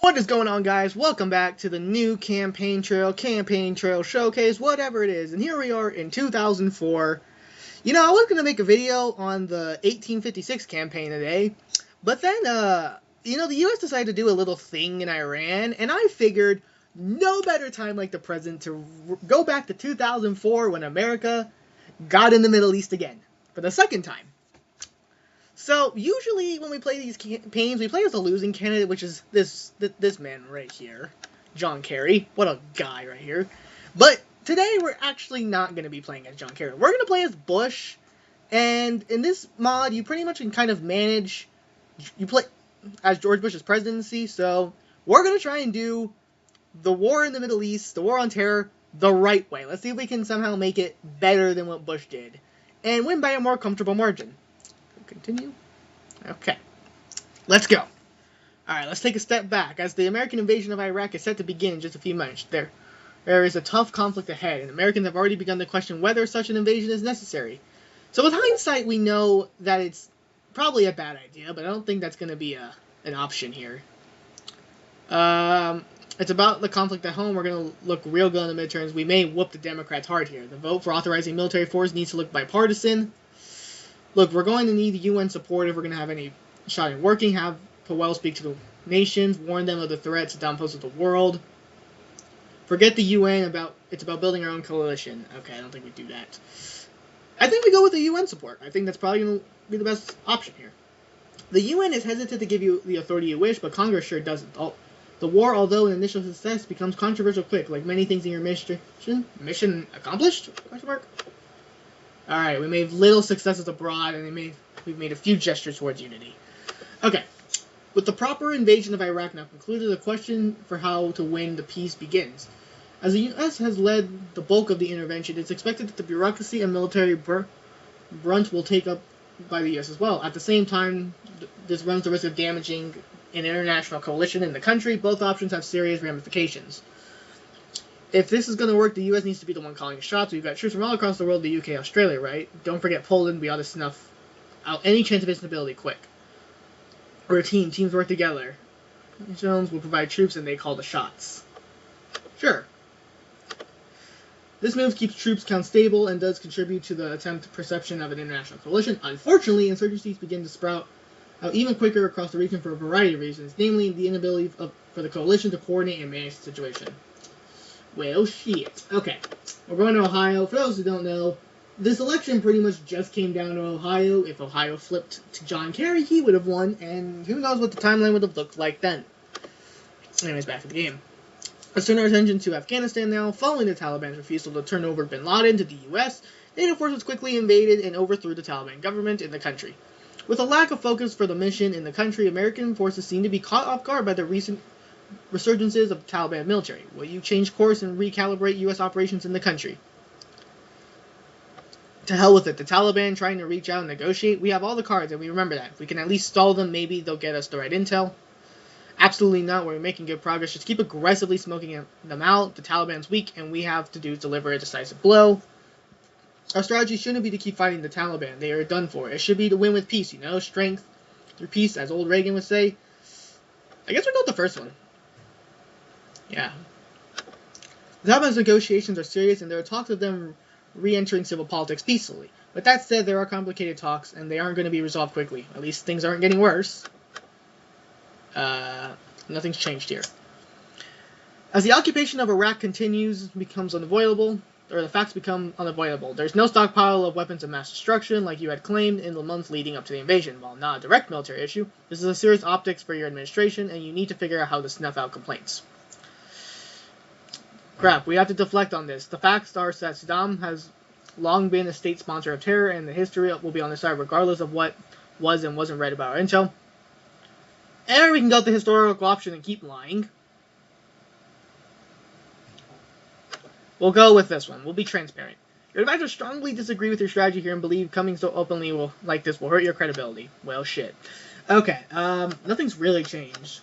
What is going on, guys? Welcome back to the new campaign trail showcase, whatever it is. And here we are in 2004. I was going to make a video on the 1856 campaign today, but then, the U.S. decided to do a little thing in Iran, and I figured no better time like the present to go back to 2004 when America got in the Middle East again, for the second time. So, usually when we play these campaigns, we play as a losing candidate, which is this man right here, John Kerry. What a guy right here. But today, we're actually not going to be playing as John Kerry. We're going to play as Bush, and in this mod, you pretty much can kind of manage, you play as George Bush's presidency, so we're going to try and do the war in the Middle East, the war on terror, the right way. Let's see if we can somehow make it better than what Bush did, and win by a more comfortable margin. Continue. Okay. Let's go. Alright, let's take a step back. As the American invasion of Iraq is set to begin in just a few months, there is a tough conflict ahead, and Americans have already begun to question whether such an invasion is necessary. So with hindsight, we know that it's probably a bad idea, but I don't think that's going to be an option here. It's about the conflict at home. We're going to look real good in the midterms. We may whoop the Democrats hard here. The vote for authorizing military force needs to look bipartisan. Look, we're going to need UN support if we're going to have any shot in working. Have Powell speak to the nations, warn them of the threats Saddam poses to the world. Forget the UN, it's about building our own coalition. Okay, I don't think we do that. I think we go with the UN support. I think that's probably going to be the best option here. The UN is hesitant to give you the authority you wish, but Congress sure doesn't. The war, although an initial success, becomes controversial quick, like many things in your administration. Mission accomplished? Question mark. Alright, we made little successes abroad, and we've made a few gestures towards unity. Okay, with the proper invasion of Iraq now concluded, the question for how to win the peace begins. As the U.S. has led the bulk of the intervention, it's expected that the bureaucracy and military brunt will take up by the U.S. as well. At the same time, this runs the risk of damaging an international coalition in the country. Both options have serious ramifications. If this is going to work, the U.S. needs to be the one calling the shots. We've got troops from all across the world, the UK, Australia, right? Don't forget Poland. We ought to snuff out any chance of instability quick. We're a team. Teams work together. Jones will provide troops, and they call the shots. Sure. This move keeps troops count stable and does contribute to the attempt perception of an international coalition. Unfortunately, insurgencies begin to sprout out even quicker across the region for a variety of reasons, namely the inability for the coalition to coordinate and manage the situation. Well, shit. Okay, we're going to Ohio. For those who don't know, this election pretty much just came down to Ohio. If Ohio flipped to John Kerry, he would have won, and who knows what the timeline would have looked like then. Anyways, back to the game. Let's turn our attention to Afghanistan now. Following the Taliban's refusal to turn over bin Laden to the U.S., NATO forces quickly invaded and overthrew the Taliban government in the country. With a lack of focus for the mission in the country, American forces seem to be caught off guard by the recent resurgences of Taliban military. Will you change course and recalibrate U.S. operations in the country? To hell with it. The Taliban trying to reach out and negotiate. We have all the cards, and we remember that. If we can at least stall them, maybe they'll get us the right intel. Absolutely not. We're making good progress. Just keep aggressively smoking them out. The Taliban's weak, and we have to deliver a decisive blow. Our strategy shouldn't be to keep fighting the Taliban. They are done for. It should be to win with peace, strength through peace, as old Reagan would say. I guess we'll go with the first one. Yeah. The Taliban's negotiations are serious, and there are talks of them re-entering civil politics peacefully. But that said, there are complicated talks, and they aren't going to be resolved quickly. At least things aren't getting worse. Nothing's changed here. As the occupation of Iraq continues, becomes unavoidable, or the facts become unavoidable. There's no stockpile of weapons of mass destruction like you had claimed in the months leading up to the invasion. While not a direct military issue, this is a serious optics for your administration, and you need to figure out how to snuff out complaints. Crap, we have to deflect on this. The facts are that Saddam has long been a state sponsor of terror, and the history will be on their side regardless of what was and wasn't read about our intel. And we can go with the historical option and keep lying. We'll go with this one. We'll be transparent. Your advisors strongly disagree with your strategy here and believe coming so openly like this will hurt your credibility. Well, shit. Okay, nothing's really changed.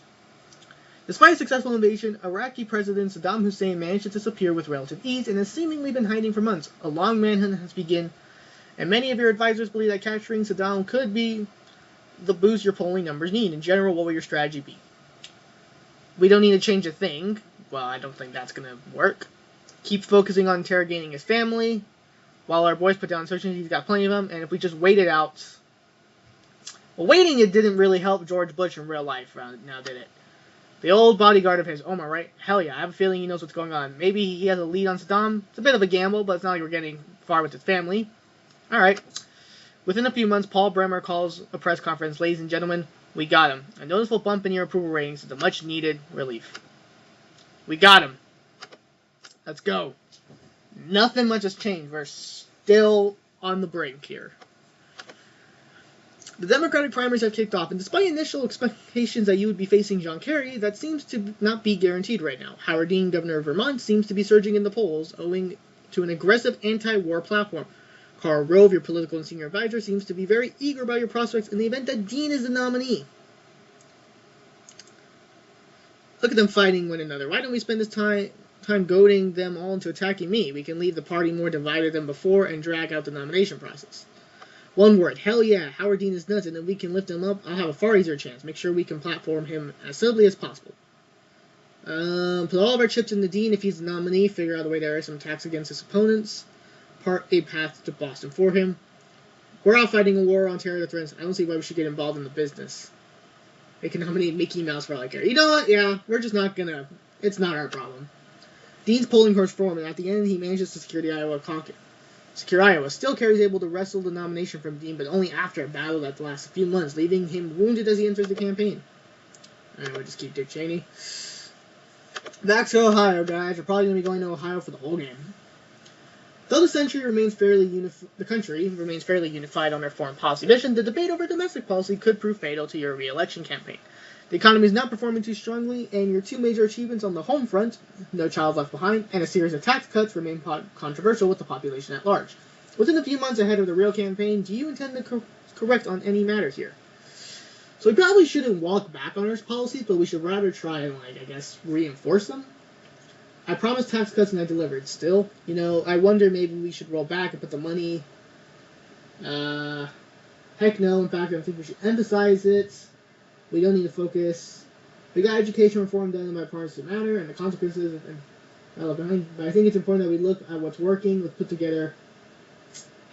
Despite a successful invasion, Iraqi President Saddam Hussein managed to disappear with relative ease and has seemingly been hiding for months. A long manhunt has begun, and many of your advisors believe that capturing Saddam could be the boost your polling numbers need. In general, what will your strategy be? We don't need to change a thing. Well, I don't think that's going to work. Keep focusing on interrogating his family. While our boys put down searches, he's got plenty of them. And if we just wait it out... Well, waiting it didn't really help George Bush in real life now, did it? The old bodyguard of his, Omar, right? Hell yeah, I have a feeling he knows what's going on. Maybe he has a lead on Saddam. It's a bit of a gamble, but it's not like we're getting far with his family. Alright. Within a few months, Paul Bremer calls a press conference. Ladies and gentlemen, we got him. A noticeable bump in your approval ratings is a much-needed relief. We got him. Let's go. Nothing much has changed. We're still on the brink here. The Democratic primaries have kicked off, and despite initial expectations that you would be facing John Kerry, that seems to not be guaranteed right now. Howard Dean, governor of Vermont, seems to be surging in the polls, owing to an aggressive anti-war platform. Karl Rove, your political and senior advisor, seems to be very eager about your prospects in the event that Dean is the nominee. Look at them fighting one another. Why don't we spend this time goading them all into attacking me? We can leave the party more divided than before and drag out the nomination process. One word, hell yeah, Howard Dean is nuts, and if we can lift him up, I'll have a far easier chance. Make sure we can platform him as subtly as possible. Put all of our chips into Dean if he's the nominee, figure out a way to air some attacks against his opponents, part a path to Boston for him. We're out fighting a war on terror that threatens. I don't see why we should get involved in the business. They can nominate Mickey Mouse for all I care. You know what? Yeah, we're just not gonna... It's not our problem. Dean's polling horse form, and at the end he manages to secure the Iowa caucus. Secure Iowa. Still, Kerry's able to wrestle the nomination from Dean, but only after a battle that lasts a few months, leaving him wounded as he enters the campaign. Alright, we'll just keep Dick Cheney. Back to Ohio, guys. We're probably going to be going to Ohio for the whole game. Though the country remains fairly unified on their foreign policy mission, the debate over domestic policy could prove fatal to your re-election campaign. The economy is not performing too strongly, and your two major achievements on the home front, No Child Left Behind, and a series of tax cuts remain controversial with the population at large. Within a few months ahead of the real campaign, do you intend to correct on any matter here? So we probably shouldn't walk back on our policies, but we should rather try and, reinforce them. I promised tax cuts and I delivered. Still, I wonder maybe we should roll back and put the money... heck no. In fact, I think we should emphasize it. We don't need to focus. We got education reform done in bipartisan manner, and the consequences behind. But I think it's important that we look at what's working, what's put together.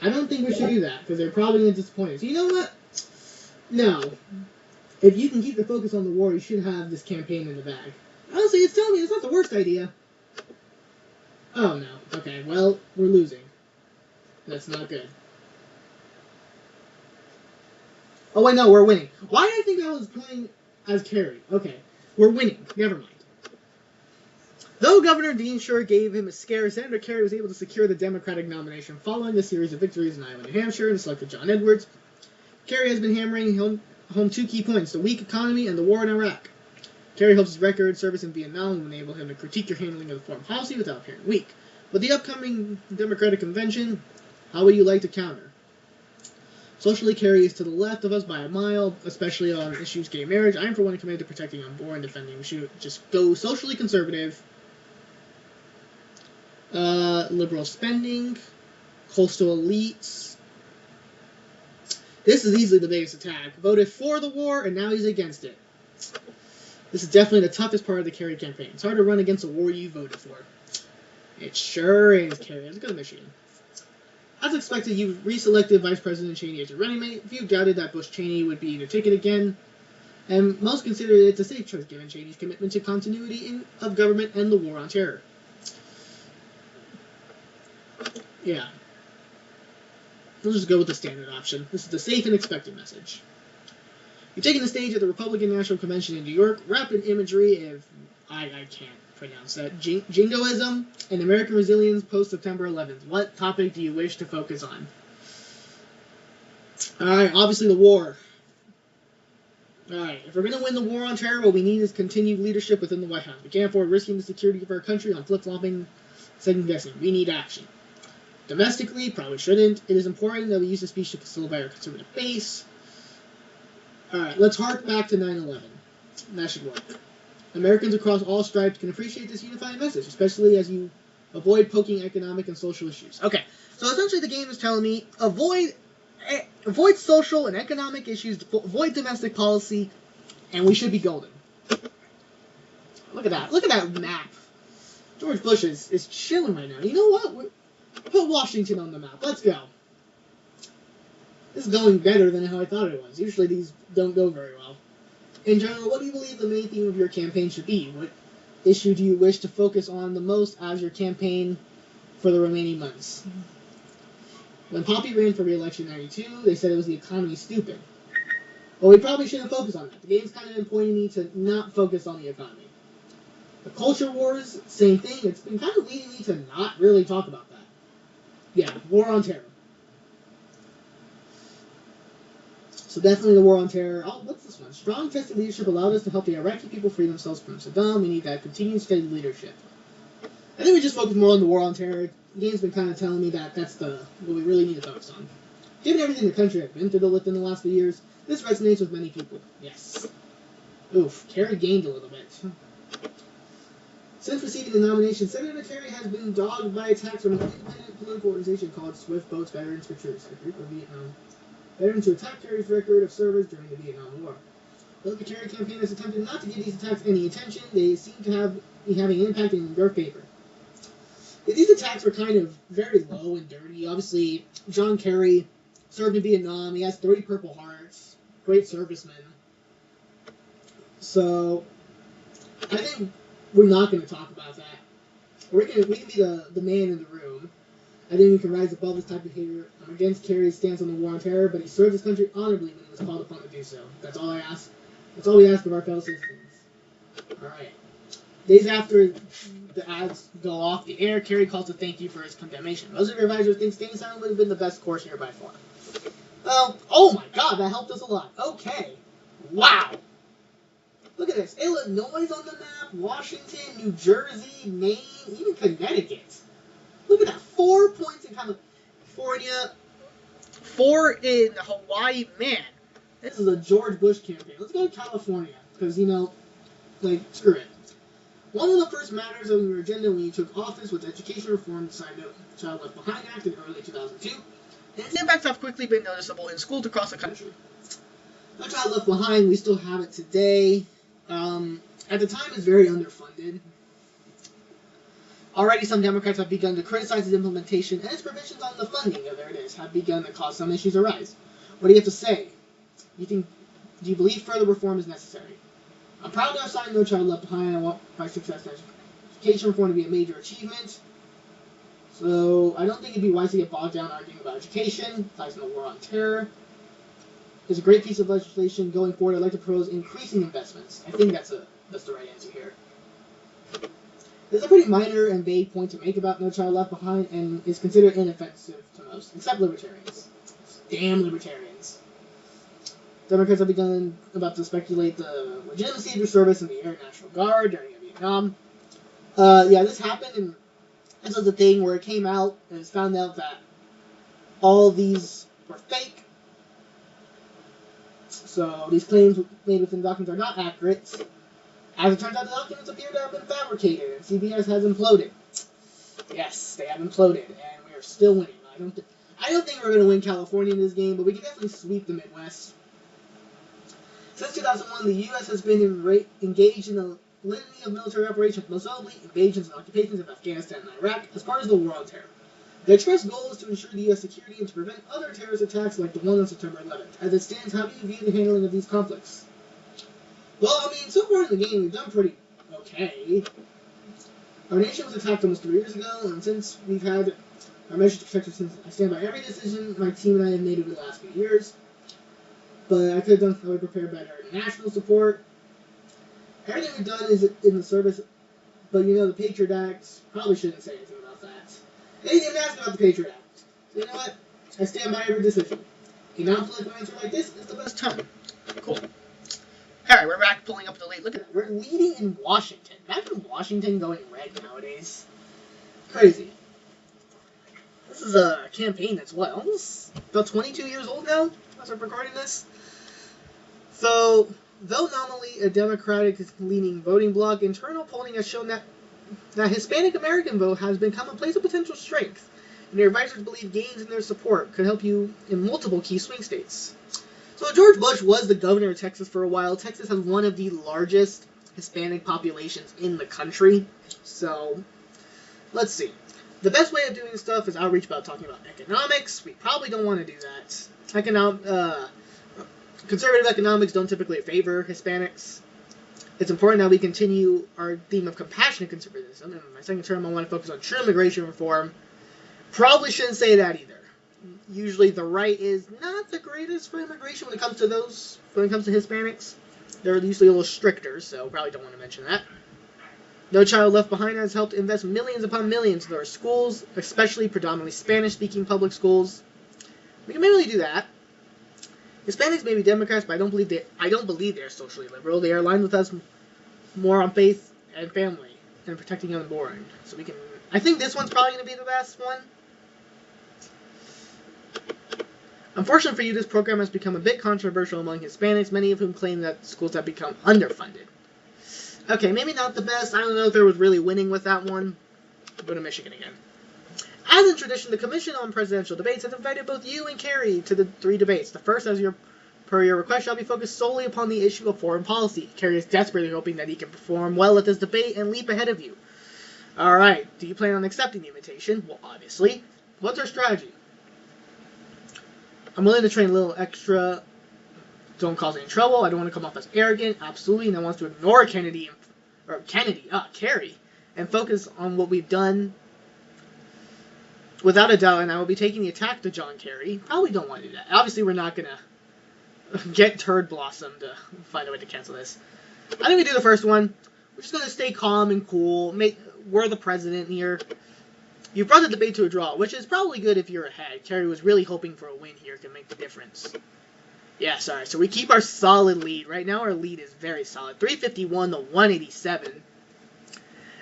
I don't think we should do that, because they're probably going to disappoint us. You know what? No. If you can keep the focus on the war, you should have this campaign in the bag. Honestly, it's telling me it's not the worst idea. Oh, no. Okay, well, we're losing. That's not good. Oh, wait, no, we're winning. Why did I think I was playing as Kerry? Okay, we're winning. Never mind. Though Governor Dean Sure gave him a scare, Senator Kerry was able to secure the Democratic nomination following a series of victories in Iowa and New Hampshire and selected John Edwards. Kerry has been hammering home two key points, the weak economy and the war in Iraq. Kerry hopes his record service in Vietnam will enable him to critique your handling of the foreign policy without appearing weak. With the upcoming Democratic convention, how would you like to counter? Socially, Kerry is to the left of us by a mile, especially on issues gay marriage. I am for one committed to protecting on board and defending. We should just go socially conservative. Liberal spending. Coastal elites. This is easily the biggest attack. Voted for the war, and now he's against it. This is definitely the toughest part of the Kerry campaign. It's hard to run against a war you voted for. It sure is, Kerry. That's a good machine. As expected, you reselected Vice President Cheney as your running mate. Few doubted that Bush-Cheney would be the ticket again, and most considered it a safe choice given Cheney's commitment to continuity of government and the war on terror. Yeah. We'll just go with the standard option. This is the safe and expected message. You've taken the stage at the Republican National Convention in New York, wrapped in imagery of, I can't pronounce that, jingoism and American resilience post-September 11th. What topic do you wish to focus on? Alright, obviously the war. Alright, if we're going to win the war on terror, what we need is continued leadership within the White House. We can't afford risking the security of our country on flip-flopping, second-guessing. We need action. Domestically, probably shouldn't. It is important that we use the speech to solidify our conservative base. Alright, let's hark back to 9/11. That should work. Americans across all stripes can appreciate this unifying message, especially as you avoid poking economic and social issues. Okay, so essentially the game is telling me avoid social and economic issues, avoid domestic policy, and we should be golden. Look at that. Look at that map. George Bush is chilling right now. You know what? Put Washington on the map. Let's go. This is going better than how I thought it was. Usually these don't go very well. In general, what do you believe the main theme of your campaign should be? What issue do you wish to focus on the most as your campaign for the remaining months? When Poppy ran for re-election in 92, they said it was the economy stupid. Well, we probably shouldn't focus on that. The game's kind of been pointing me to not focus on the economy. The culture wars, same thing. It's been kind of leading me to not really talk about that. Yeah, War on Terror. So definitely the War on Terror. Oh, what's this one? Strong tested leadership allowed us to help the Iraqi people free themselves from Saddam. We need that continued steady leadership. I think we just focus more on the War on Terror. The game's been kind of telling me that that's what we really need to focus on. Given everything the country has been through within the last few years, this resonates with many people. Yes. Oof, Kerry gained a little bit. Since receiving the nomination, Senator Kerry has been dogged by attacks from an independent political organization called Swift Boats Veterans for Truce, a group of Vietnam veterans who attacked Kerry's record of service during the Vietnam War. Though the Kerry campaign has attempted not to give these attacks any attention, they seem to be having an impact in their favor. These attacks were kind of very low and dirty. Obviously, John Kerry served in Vietnam. He has 3 Purple Hearts. Great serviceman. So, I think we're not going to talk about that. We can be the man in the room. I think we can rise above this type of behavior. I'm against Kerry's stance on the War on Terror, but he served his country honorably when he was called upon to do so. That's all I ask. That's all we ask of our fellow citizens. Alright. Days after the ads go off the air, Kerry calls to thank you for his condemnation. Most of your advisors think staying silent would have been the best course here by far. Well, oh my god, that helped us a lot. Okay. Wow. Look at this. Illinois on the map, Washington, New Jersey, Maine, even Connecticut. Look at that. 4 points in California, 4 in Hawaii. Man, this is a George Bush campaign. Let's go to California, because, screw it. One of the first matters on your agenda when you took office was education reform, the signed the Child Left Behind Act in early 2002, and its impacts have quickly been noticeable in schools across the country. No Child Left Behind, we still have it today. At the time, it's very underfunded. Already, some Democrats have begun to criticize its implementation, and its provisions on the funding, there it is, have begun to cause some issues arise. What do you have to say? Do you believe further reform is necessary? I'm proud to have signed No Child Left Behind. I want my success in education reform to be a major achievement. So, I don't think it'd be wise to get bogged down arguing about education, ties in the War on Terror. It's a great piece of legislation. Going forward, I'd like to propose increasing investments. I think that's the right answer here. There's a pretty minor and vague point to make about No Child Left Behind, and is considered inoffensive to most, except libertarians. Damn libertarians. Democrats have begun about to speculate the legitimacy of your service in the Air National Guard during Vietnam. Yeah, this happened, and this was the thing where it came out, and it's found out that all these were fake. So these claims made within the documents are not accurate. As it turns out, the documents appear to have been fabricated, and CBS has imploded. Yes, they have imploded, and we are still winning. I don't think we're going to win California in this game, but we can definitely sweep the Midwest. Since 2001, the U.S. has been engaged in a litany of military operations, most notably invasions and occupations of Afghanistan and Iraq, as part of the War on Terror. The express goal is to ensure the U.S. security and to prevent other terrorist attacks like the one on September 11th. As it stands, how do you view the handling of these conflicts? Well, so far in the game, we've done pretty okay. Our nation was attacked almost 3 years ago, and since we've had our measures to protect us, since I stand by every decision my team and I have made over the last few years. But I could have done how we prepare better national support. Everything we've done is in the service, but the Patriot Act, probably shouldn't say anything about that. They didn't even ask about the Patriot Act. So you know what? I stand by every decision. A non-political answer like this is the best time. Cool. Alright, we're back pulling up the lead. Look at that. We're leading in Washington. Imagine Washington going red nowadays. Crazy. This is a campaign that's, almost about 22 years old now, as I'm recording this. So, though nominally a Democratic-leaning voting bloc, internal polling has shown that Hispanic American vote has become a place of potential strength, and their advisors believe gains in their support could help you in multiple key swing states. So George Bush was the governor of Texas for a while. Texas has one of the largest Hispanic populations in the country. So, let's see. The best way of doing stuff is outreach about talking about economics. We probably don't want to do that. Conservative economics don't typically favor Hispanics. It's important that we continue our theme of compassionate conservatism. In my second term, I want to focus on true immigration reform. Probably shouldn't say that either. Usually the right is not the greatest for immigration when it comes to Hispanics. They're usually a little stricter, so probably don't want to mention that. No Child Left Behind has helped invest millions upon millions in our schools, especially predominantly Spanish-speaking public schools. We can maybe do that. Hispanics may be Democrats, but I don't believe they're socially liberal. They are aligned with us more on faith and family and protecting the unborn. So we can. I think this one's probably going to be the best one. Unfortunately for you, this program has become a bit controversial among Hispanics, many of whom claim that schools have become underfunded. Okay, maybe not the best. I don't know if there was really winning with that one. Go to Michigan again. As in tradition, the Commission on Presidential Debates has invited both you and Kerry to the 3 debates. The first, per your request, shall be focused solely upon the issue of foreign policy. Kerry is desperately hoping that he can perform well at this debate and leap ahead of you. Alright, do you plan on accepting the invitation? Well, obviously. What's our strategy? I'm willing to train a little extra. Don't cause any trouble. I don't want to come off as arrogant. Absolutely. And I want to ignore Kerry, and focus on what we've done. Without a doubt, and I will be taking the attack to John Kerry. Probably don't want to do that. Obviously, we're not going to get Turd Blossom to find a way to cancel this. I think we do the first one. We're just going to stay calm and cool. We're the president here. You brought the debate to a draw, which is probably good if you're ahead. Kerry was really hoping for a win here to make the difference. Yeah, sorry. So we keep our solid lead. Right now our lead is very solid. 351 to 187.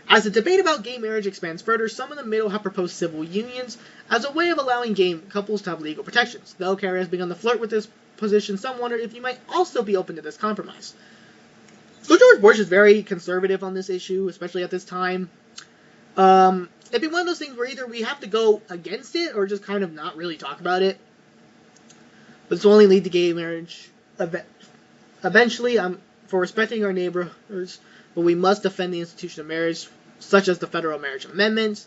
As the debate about gay marriage expands further, some in the middle have proposed civil unions as a way of allowing gay couples to have legal protections. Though Kerry has begun to flirt with this position, some wonder if you might also be open to this compromise. So George Bush is very conservative on this issue, especially at this time. It'd be one of those things where either we have to go against it or just kind of not really talk about it. But this will only lead to gay marriage. Eventually, for respecting our neighbors, but we must defend the institution of marriage, such as the Federal Marriage Amendment.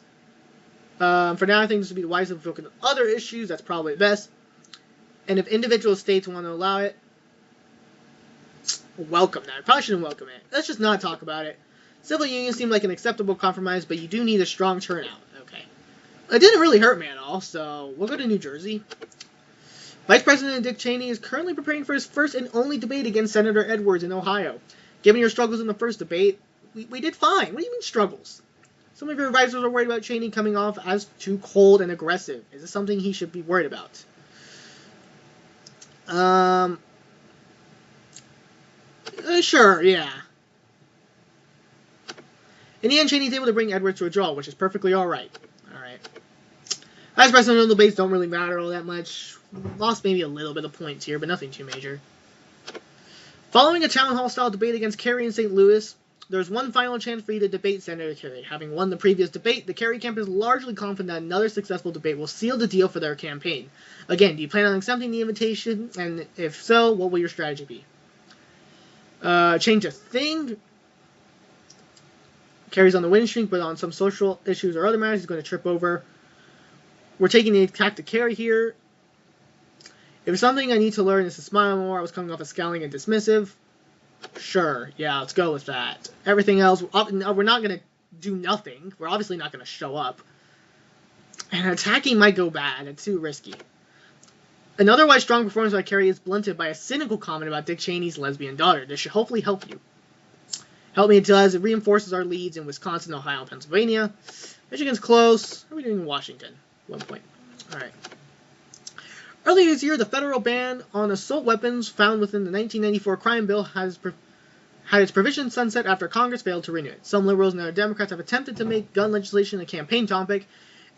For now, I think this would be the wisest to focus on other issues. That's probably the best. And if individual states want to allow it, welcome that. I probably shouldn't welcome it. Let's just not talk about it. Civil unions seem like an acceptable compromise, but you do need a strong turnout. Okay. It didn't really hurt me at all, so we'll go to New Jersey. Vice President Dick Cheney is currently preparing for his first and only debate against Senator Edwards in Ohio. Given your struggles in the first debate, we did fine. What do you mean struggles? Some of your advisors are worried about Cheney coming off as too cold and aggressive. Is this something he should be worried about? Sure, yeah. In the end, Cheney's able to bring Edwards to a draw, which is perfectly alright. Alright. Vice presidential debates don't really matter all that much. Lost maybe a little bit of points here, but nothing too major. Following a town hall-style debate against Kerry in St. Louis, there's one final chance for you to debate Senator Kerry. Having won the previous debate, the Kerry camp is largely confident that another successful debate will seal the deal for their campaign. Again, do you plan on accepting the invitation? And if so, what will your strategy be? Change a thing. Kerry's on the winning streak, but on some social issues or other matters, he's going to trip over. We're taking the attack to Kerry here. If it's something I need to learn is to smile more, I was coming off as scowling and dismissive. Sure, yeah, let's go with that. Everything else, we're not going to do nothing. We're obviously not going to show up. And attacking might go bad. It's too risky. An otherwise strong performance by Kerry is blunted by a cynical comment about Dick Cheney's lesbian daughter. This should hopefully help you. Help me it does. It reinforces our leads in Wisconsin, Ohio, and Pennsylvania. Michigan's close. How are we doing in Washington? 1 point. Alright. Earlier this year, the federal ban on assault weapons found within the 1994 crime bill had its provisions sunset after Congress failed to renew it. Some liberals and other Democrats have attempted to make gun legislation a campaign topic,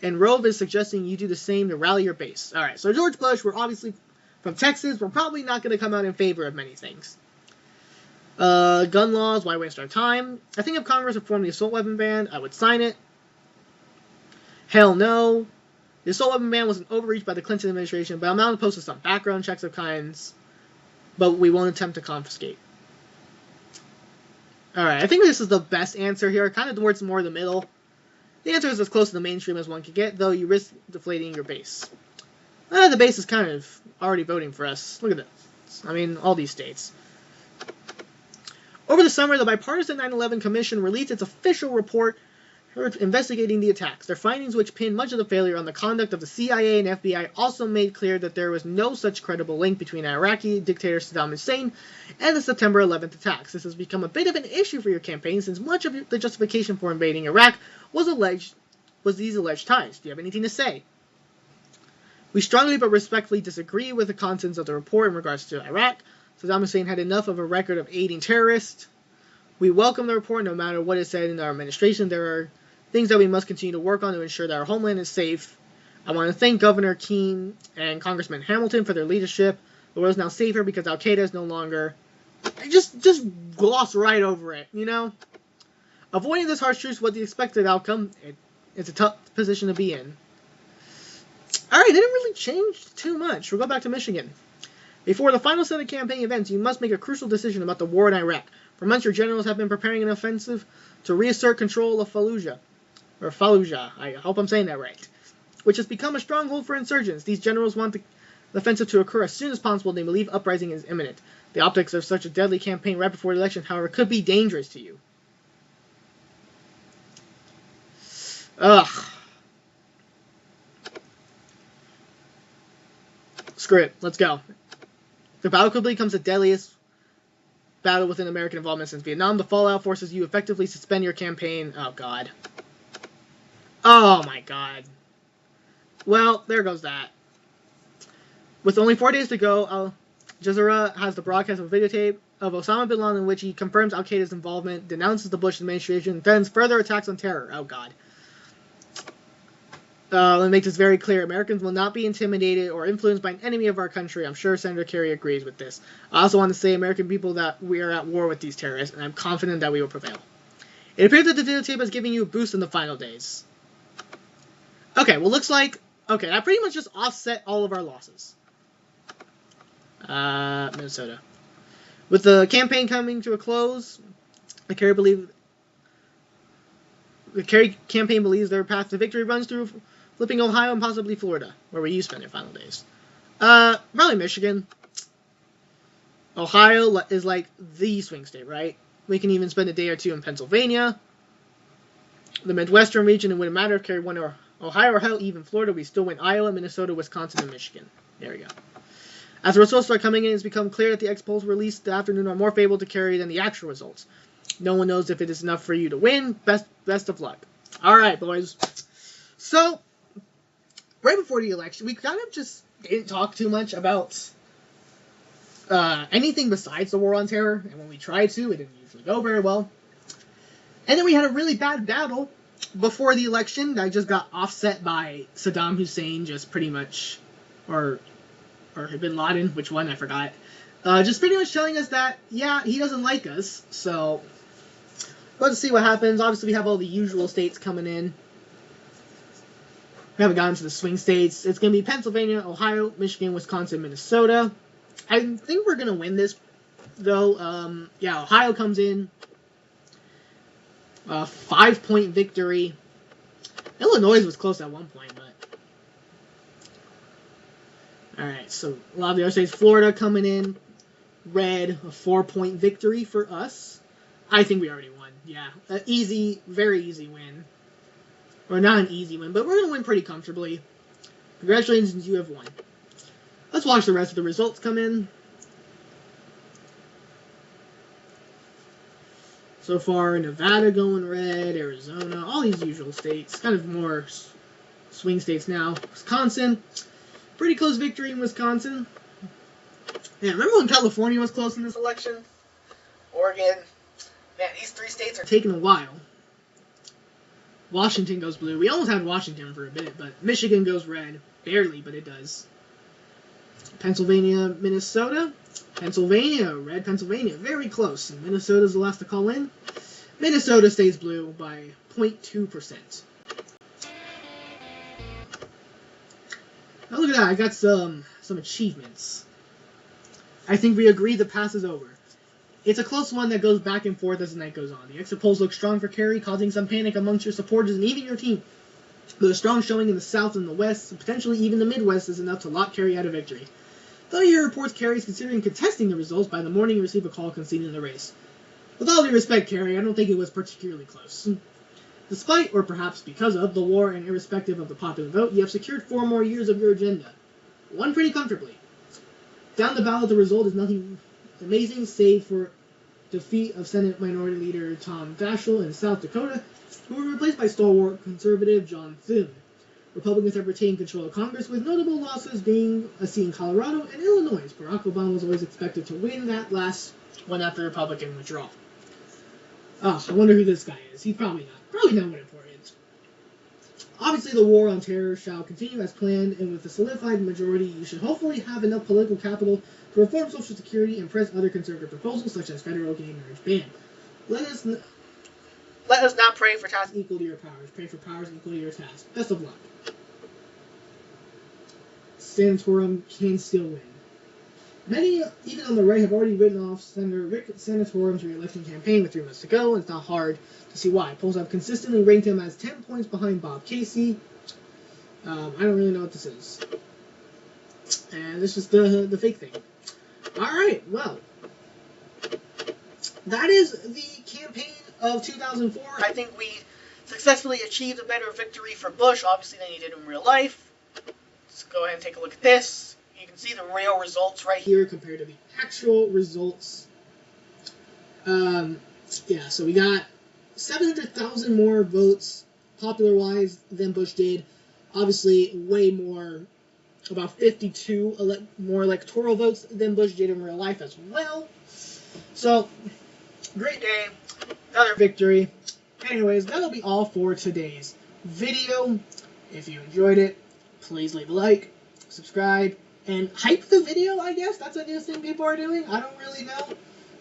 and Rove is suggesting you do the same to rally your base. Alright, so George Bush, we're obviously from Texas. We're probably not going to come out in favor of many things. Gun laws, why waste our time? I think if Congress reformed the assault weapon ban, I would sign it. Hell no. The assault weapon ban was an overreach by the Clinton administration, but I'm not opposed to some background checks of kinds, but we won't attempt to confiscate. Alright, I think this is the best answer here, kind of towards more the middle. The answer is as close to the mainstream as one can get, though you risk deflating your base. The base is kind of already voting for us. Look at this. I mean, all these states. Over the summer, the bipartisan 9/11 Commission released its official report investigating the attacks. Their findings, which pinned much of the failure on the conduct of the CIA and FBI, also made clear that there was no such credible link between Iraqi dictator Saddam Hussein and the September 11th attacks. This has become a bit of an issue for your campaign, since much of the justification for invading Iraq was these alleged ties. Do you have anything to say? We strongly but respectfully disagree with the contents of the report in regards to Iraq. Saddam Hussein had enough of a record of aiding terrorists. We welcome the report no matter what is said in our administration. There are things that we must continue to work on to ensure that our homeland is safe. I want to thank Governor Keane and Congressman Hamilton for their leadership. The world is now safer because Al-Qaeda is no longer... Just gloss right over it, you know? Avoiding this harsh truth was the expected outcome. It's a tough position to be in. Alright, they didn't really change too much. We'll go back to Michigan. Before the final set of campaign events, you must make a crucial decision about the war in Iraq. For months, your generals have been preparing an offensive to reassert control of Fallujah. Or Fallujah, I hope I'm saying that right. Which has become a stronghold for insurgents. These generals want the offensive to occur as soon as possible. They believe uprising is imminent. The optics of such a deadly campaign right before the election, however, could be dangerous to you. Ugh. Screw it. Let's go. The battle quickly becomes the deadliest battle within American involvement since Vietnam. The fallout forces you effectively suspend your campaign. Oh, God. Oh, my God. Well, there goes that. With only 4 days to go, Al Jazeera has the broadcast of a videotape of Osama bin Laden in which he confirms Al-Qaeda's involvement, denounces the Bush administration, threatens further attacks on terror. Oh, God. It makes this very clear. Americans will not be intimidated or influenced by an enemy of our country. I'm sure Senator Kerry agrees with this. I also want to say, American people, that we are at war with these terrorists, and I'm confident that we will prevail. It appears that the videotape is giving you a boost in the final days. Okay, well, looks like... Okay, that pretty much just offset all of our losses. Minnesota. With the campaign coming to a close, the Kerry campaign believes their path to victory runs through flipping Ohio and possibly Florida, where will you spend your final days? Probably Michigan. Ohio is like the swing state, right? We can even spend a day or two in Pennsylvania. The Midwestern region, it wouldn't matter if Kerry won or Ohio or hell, even Florida, we still win Iowa, Minnesota, Wisconsin, and Michigan. There we go. As the results start coming in, it's become clear that the X polls released this afternoon are more favorable to Kerry than the actual results. No one knows if it is enough for you to win. Best of luck. All right, boys. So, right before the election, we kind of just didn't talk too much about anything besides the war on terror. And when we tried to, it didn't usually go very well. And then we had a really bad battle before the election that just got offset by Saddam Hussein, just pretty much, or Bin Laden, which one, I forgot. Just pretty much telling us that, yeah, he doesn't like us, so we'll have to see what happens. Obviously, we have all the usual states coming in. We haven't gotten to the swing states. It's going to be Pennsylvania, Ohio, Michigan, Wisconsin, Minnesota. I think we're going to win this, though. Yeah, Ohio comes in. 5-point victory. Illinois was close at one point, but... Alright, so a lot of the other states. Florida coming in. Red, a 4-point victory for us. I think we already won. Yeah, an easy, very easy win. Or not an easy win, but we're going to win pretty comfortably. Congratulations, you have won. Let's watch the rest of the results come in. So far, Nevada going red, Arizona, all these usual states. Kind of more swing states now. Wisconsin, pretty close victory in Wisconsin. Yeah, remember when California was close in this election? Oregon. Man, these three states are taking a while. Washington goes blue. We almost had Washington for a bit, but Michigan goes red. Barely, but it does. Pennsylvania, Minnesota. Pennsylvania, red Pennsylvania. Very close. And Minnesota's the last to call in. Minnesota stays blue by 0.2%. Now look at that. I got some achievements. I think we agree the pass is over. It's a close one that goes back and forth as the night goes on. The exit polls look strong for Kerry, causing some panic amongst your supporters and even your team. But a strong showing in the South and the West, and potentially even the Midwest, is enough to lock Kerry out of victory. Though your reports Kerry is considering contesting the results, by the morning you receive a call conceding the race. With all due respect, Kerry, I don't think it was particularly close. Despite, or perhaps because of, the war and irrespective of the popular vote, you have secured 4 more years of your agenda. Won pretty comfortably. Down the ballot, the result is nothing amazing, save for defeat of Senate Minority Leader Tom Daschle in South Dakota, who were replaced by stalwart conservative John Thune. Republicans have retained control of Congress, with notable losses being a seat in Colorado and Illinois. Barack Obama was always expected to win that last one after Republican withdrawal. Oh, I wonder who this guy is. He's probably not what important. Obviously, the war on terror shall continue as planned, and with a solidified majority, you should hopefully have enough political capital to reform Social Security and press other conservative proposals, such as federal gay marriage ban. Let us not pray for tasks equal to your powers. Pray for powers equal to your tasks. Best of luck. Santorum can still win. Many, even on the right, have already written off Senator Rick Sanatorum's re-election campaign with 3 months to go, and it's not hard to see why. Polls have consistently ranked him as 10 points behind Bob Casey. I don't really know what this is. And this is the fake thing. Alright, well. That is the campaign of 2004. I think we successfully achieved a better victory for Bush, obviously, than he did in real life. Let's go ahead and take a look at this. You can see the real results right here compared to the actual results. Yeah, so we got 700,000 more votes, popular-wise, than Bush did. Obviously, way more, about 52 more electoral votes than Bush did in real life as well. So, great day, another victory. Anyways, that'll be all for today's video. If you enjoyed it, please leave a like, subscribe, and hype the video, I guess. That's a new thing people are doing. I don't really know.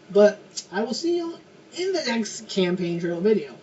But I will see you in the next campaign trail video.